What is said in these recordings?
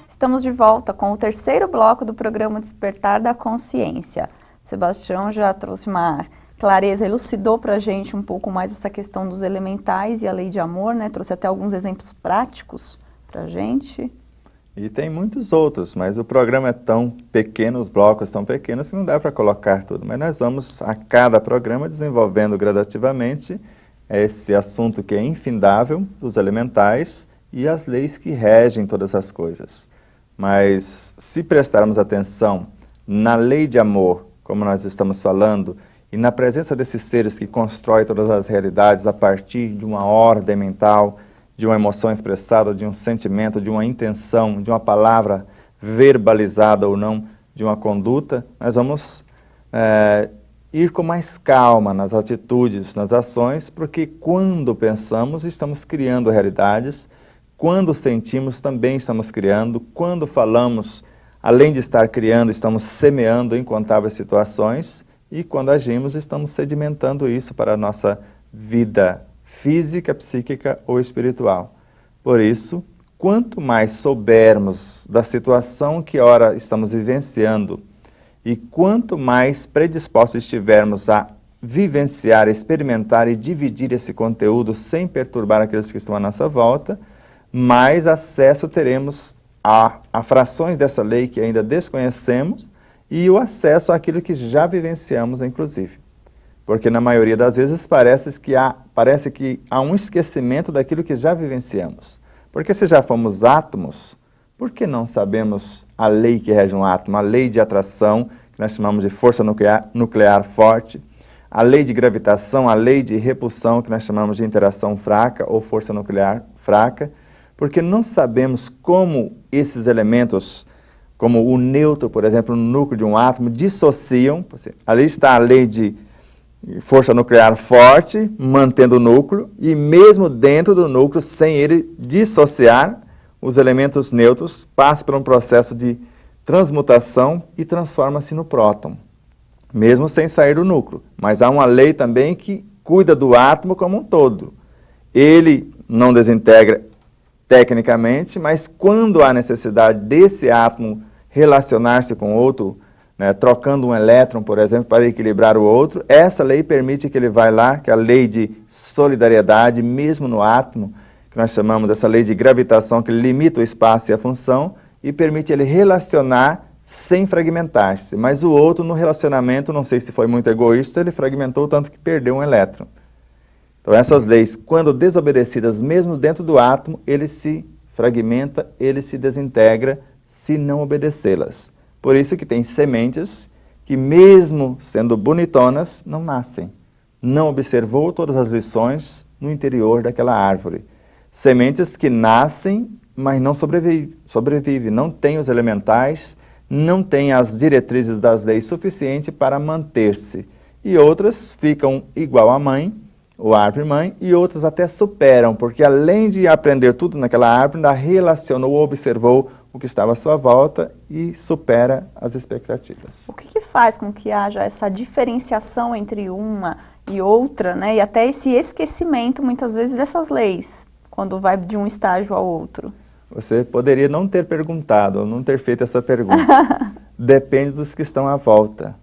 Estamos de volta com o terceiro bloco do programa Despertar da Consciência. Sebastião já trouxe uma clareza, elucidou para a gente um pouco mais essa questão dos elementais e a lei de amor, né? Trouxe até alguns exemplos práticos para a gente. E tem muitos outros, mas o programa é tão pequeno, os blocos tão pequenos, que não dá para colocar tudo. Mas nós vamos, a cada programa, desenvolvendo gradativamente esse assunto que é infindável, dos elementais e as leis que regem todas as coisas. Mas se prestarmos atenção na lei de amor, como nós estamos falando, e na presença desses seres que constroem todas as realidades a partir de uma ordem mental, de uma emoção expressada, de um sentimento, de uma intenção, de uma palavra verbalizada ou não, de uma conduta, nós vamos ir com mais calma nas atitudes, nas ações, porque quando pensamos, estamos criando realidades. Quando sentimos, também estamos criando. Quando falamos, além de estar criando, estamos semeando incontáveis situações. E quando agimos, estamos sedimentando isso para a nossa vida física, psíquica ou espiritual. Por isso, quanto mais soubermos da situação que ora estamos vivenciando e quanto mais predispostos estivermos a vivenciar, experimentar e dividir esse conteúdo sem perturbar aqueles que estão à nossa volta, mais acesso teremos a frações dessa lei que ainda desconhecemos e o acesso àquilo que já vivenciamos, inclusive. Porque na maioria das vezes parece que há um esquecimento daquilo que já vivenciamos. Porque se já fomos átomos, por que não sabemos a lei que rege um átomo? A lei de atração, que nós chamamos de força nuclear forte, a lei de gravitação, a lei de repulsão, que nós chamamos de interação fraca ou força nuclear fraca, porque não sabemos como esses elementos, como o nêutron, por exemplo, no núcleo de um átomo, dissociam. Ali está a lei de força nuclear forte, mantendo o núcleo, e mesmo dentro do núcleo, sem ele dissociar, os elementos nêutrons passam por um processo de transmutação e transforma-se no próton, mesmo sem sair do núcleo. Mas há uma lei também que cuida do átomo como um todo. Ele não desintegra tecnicamente, mas quando há necessidade desse átomo relacionar-se com outro, né, trocando um elétron, por exemplo, para equilibrar o outro, essa lei permite que ele vá lá, que é a lei de solidariedade, mesmo no átomo, que nós chamamos essa lei de gravitação, que limita o espaço e a função, e permite ele relacionar sem fragmentar-se. Mas o outro, no relacionamento, não sei se foi muito egoísta, ele fragmentou tanto que perdeu um elétron. Então essas leis, quando desobedecidas mesmo dentro do átomo, ele se fragmenta, ele se desintegra se não obedecê-las. Por isso que tem sementes que mesmo sendo bonitonas, não nascem. Não observou todas as lições no interior daquela árvore. Sementes que nascem, mas não sobrevivem, não têm os elementais, não têm as diretrizes das leis suficientes para manter-se. E outras ficam igual à mãe, ou árvore-mãe, e outras até superam, porque além de aprender tudo naquela árvore, ainda relacionou, observou o que estava à sua volta e supera as expectativas. O que faz com que haja essa diferenciação entre uma e outra, né? E até esse esquecimento, muitas vezes, dessas leis, quando vai de um estágio ao outro? Você poderia não ter perguntado, ou não ter feito essa pergunta. Depende dos que estão à volta.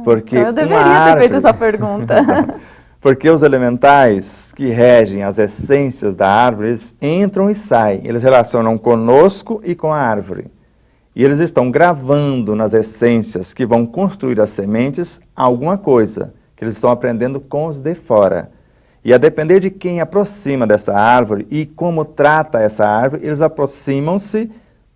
Porque então eu deveria ter feito essa pergunta. Porque os elementais que regem as essências da árvore, eles entram e saem. Eles relacionam conosco e com a árvore. E eles estão gravando nas essências que vão construir as sementes alguma coisa que eles estão aprendendo com os de fora. E a depender de quem aproxima dessa árvore e como trata essa árvore, eles aproximam-se,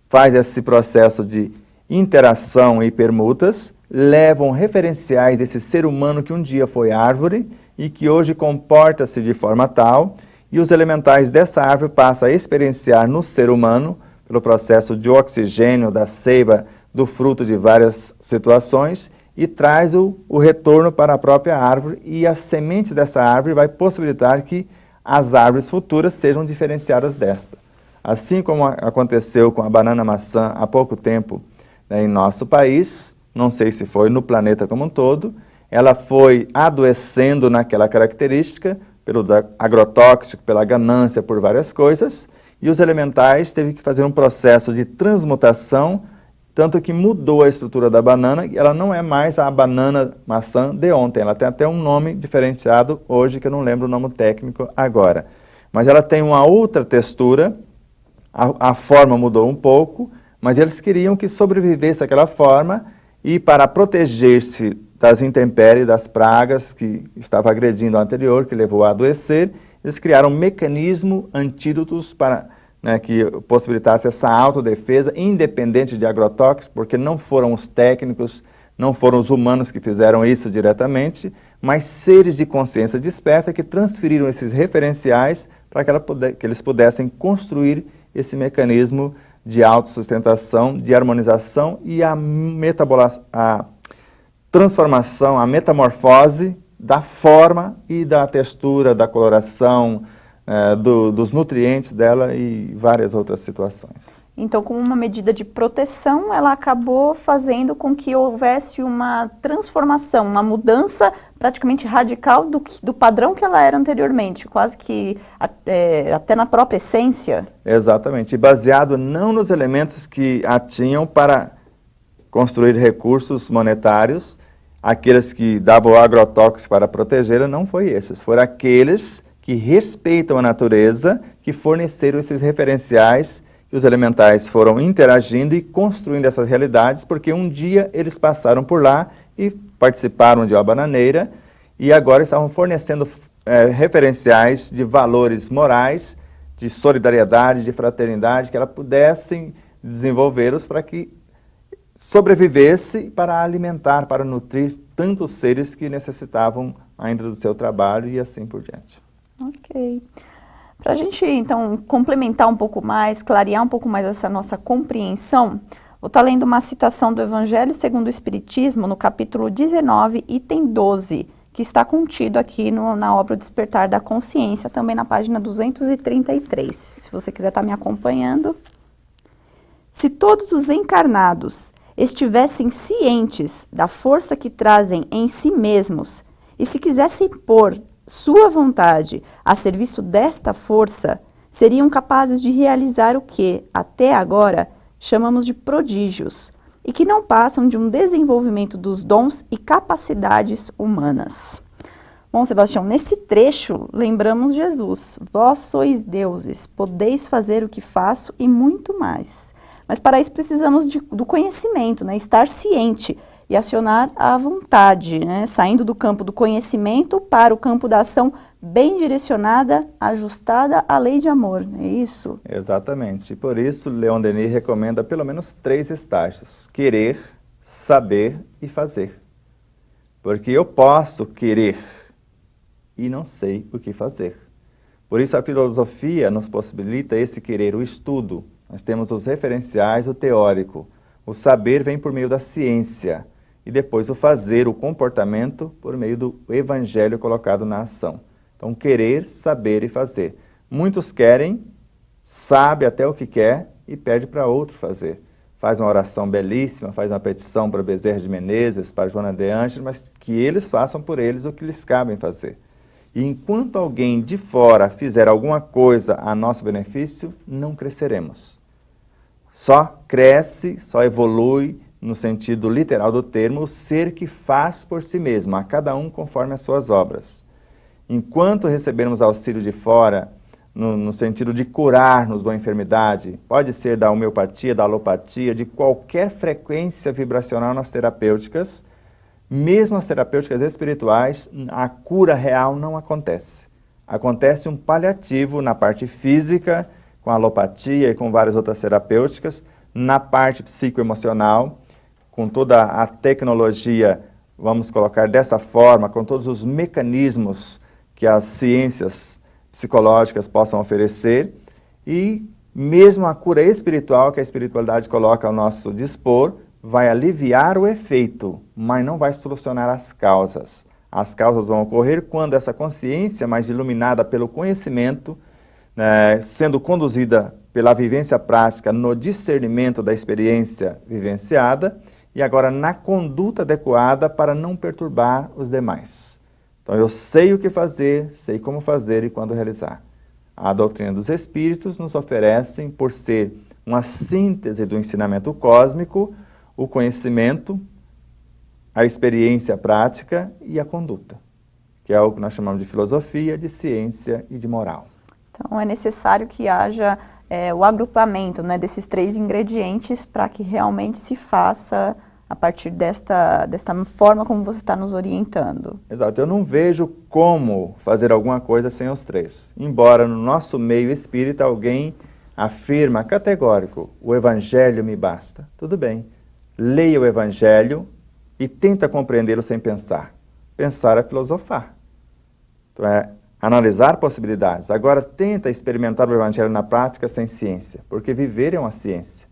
faz esse processo de interação e permutas, levam referenciais desse ser humano que um dia foi árvore e que hoje comporta-se de forma tal, e os elementais dessa árvore passam a experienciar no ser humano, pelo processo de oxigênio da seiva do fruto de várias situações, e traz o retorno para a própria árvore, e as sementes dessa árvore vai possibilitar que as árvores futuras sejam diferenciadas desta. Assim como aconteceu com a banana maçã há pouco tempo, né, em nosso país, não sei se foi no planeta como um todo, ela foi adoecendo naquela característica, pelo agrotóxico, pela ganância, por várias coisas, e os elementais teve que fazer um processo de transmutação, tanto que mudou a estrutura da banana, e ela não é mais a banana maçã de ontem, ela tem até um nome diferenciado hoje, que eu não lembro o nome técnico agora. Mas ela tem uma outra textura, a forma mudou um pouco, mas eles queriam que sobrevivesse aquela forma, e para proteger-se das intempéries, das pragas que estava agredindo o anterior, que levou a adoecer, eles criaram um mecanismo, antídotos para que possibilitasse essa autodefesa, independente de agrotóxicos, porque não foram os técnicos, não foram os humanos que fizeram isso diretamente, mas seres de consciência desperta que transferiram esses referenciais para que eles pudessem construir esse mecanismo de autossustentação, de harmonização e a transformação, a metamorfose da forma e da textura, da coloração, dos nutrientes dela e várias outras situações. Então, como uma medida de proteção, ela acabou fazendo com que houvesse uma transformação, uma mudança praticamente radical do padrão que ela era anteriormente, quase que até na própria essência. Exatamente, e baseado não nos elementos que a tinham para construir recursos monetários, aqueles que davam o agrotóxico para protegê-la, não foi esses, foram aqueles que respeitam a natureza, que forneceram esses referenciais, e os elementais foram interagindo e construindo essas realidades, porque um dia eles passaram por lá e participaram de uma bananeira, e agora estavam fornecendo referenciais de valores morais, de solidariedade, de fraternidade, que elas pudessem desenvolvê-los para que sobrevivesse, para alimentar, para nutrir tantos seres que necessitavam ainda do seu trabalho e assim por diante. Ok. Para a gente, então, complementar um pouco mais, clarear um pouco mais essa nossa compreensão, vou estar lendo uma citação do Evangelho segundo o Espiritismo, no capítulo 19, item 12, que está contido aqui na obra O Despertar da Consciência, também na página 233. Se você quiser estar me acompanhando. Se todos os encarnados estivessem cientes da força que trazem em si mesmos, e se quisessem pôr sua vontade a serviço desta força, seriam capazes de realizar o que, até agora, chamamos de prodígios, e que não passam de um desenvolvimento dos dons e capacidades humanas. Bom, Sebastião, nesse trecho, lembramos Jesus. Vós sois deuses, podeis fazer o que faço e muito mais. Mas para isso precisamos do conhecimento, né? Estar ciente e acionar a vontade, né? Saindo do campo do conhecimento para o campo da ação bem direcionada, ajustada à lei de amor, é isso? Exatamente, e por isso Leon Denis recomenda pelo menos 3 estágios: querer, saber e fazer. Porque eu posso querer e não sei o que fazer. Por isso a filosofia nos possibilita esse querer, o estudo. Nós temos os referenciais, o teórico. O saber vem por meio da ciência. E depois o fazer, o comportamento, por meio do evangelho colocado na ação. Então, querer, saber e fazer. Muitos querem, sabe até o que quer e pede para outro fazer. Faz uma oração belíssima, faz uma petição para Bezerra de Menezes, para Joana de Ângeles, mas que eles façam por eles o que lhes cabe fazer. E enquanto alguém de fora fizer alguma coisa a nosso benefício, não cresceremos. Só cresce, só evolui, no sentido literal do termo, o ser que faz por si mesmo, a cada um conforme as suas obras. Enquanto recebermos auxílio de fora, no sentido de curar-nos de uma enfermidade, pode ser da homeopatia, da alopatia, de qualquer frequência vibracional nas terapêuticas, mesmo as terapêuticas espirituais, a cura real não acontece. Acontece um paliativo na parte física, com a alopatia e com várias outras terapêuticas, na parte psicoemocional, com toda a tecnologia, vamos colocar dessa forma, com todos os mecanismos que as ciências psicológicas possam oferecer, e mesmo a cura espiritual que a espiritualidade coloca ao nosso dispor, vai aliviar o efeito, mas não vai solucionar as causas. As causas vão ocorrer quando essa consciência mais iluminada pelo conhecimento, sendo conduzida pela vivência prática no discernimento da experiência vivenciada, e agora na conduta adequada para não perturbar os demais. Então eu sei o que fazer, sei como fazer e quando realizar. A doutrina dos Espíritos nos oferece, por ser uma síntese do ensinamento cósmico, o conhecimento, a experiência prática e a conduta, que é o que nós chamamos de filosofia, de ciência e de moral. Então é necessário que haja o agrupamento, né, desses 3 ingredientes para que realmente se faça a partir desta forma como você está nos orientando. Exato, eu não vejo como fazer alguma coisa sem os 3. Embora no nosso meio espírita alguém afirma categórico, o Evangelho me basta. Tudo bem, leia o Evangelho e tenta compreendê-lo sem pensar. Pensar é filosofar. Então é analisar possibilidades. Agora tenta experimentar o Evangelho na prática sem ciência, porque viver é uma ciência.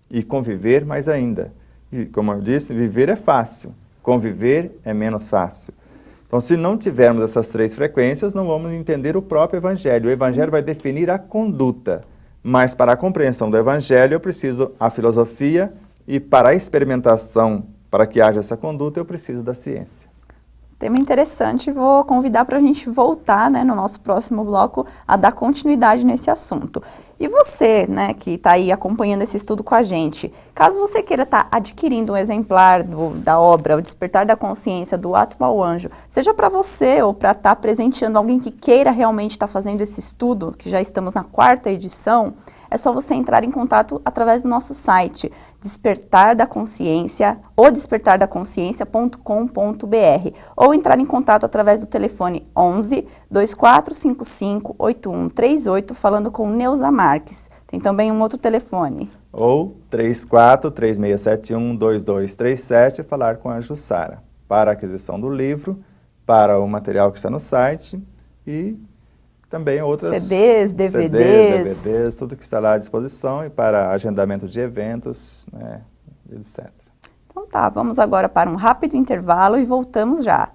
E conviver mais ainda. E, como eu disse, viver é fácil, conviver é menos fácil. Então, se não tivermos essas 3 frequências, não vamos entender o próprio Evangelho. O Evangelho vai definir a conduta, mas para a compreensão do Evangelho eu preciso a filosofia e para a experimentação, para que haja essa conduta, eu preciso da ciência. Tema interessante, vou convidar para a gente voltar, né, no nosso próximo bloco a dar continuidade nesse assunto. E você, né, que está aí acompanhando esse estudo com a gente, caso você queira estar adquirindo um exemplar da obra O Despertar da Consciência, do Átomo ao Anjo, seja para você ou para estar presenteando alguém que queira realmente estar fazendo esse estudo, que já estamos na 4ª edição, é só você entrar em contato através do nosso site, Despertar da Consciência, ou despertardaconsciência.com.br, ou entrar em contato através do telefone 11 2455 8138, falando com Neuza Marques. Tem também um outro telefone. Ou 34-3671-2237, falar com a Jussara, para a aquisição do livro, para o material que está no site e também outras CDs, DVDs, tudo que está lá à disposição e para agendamento de eventos, né, etc. Então tá, vamos agora para um rápido intervalo e voltamos já.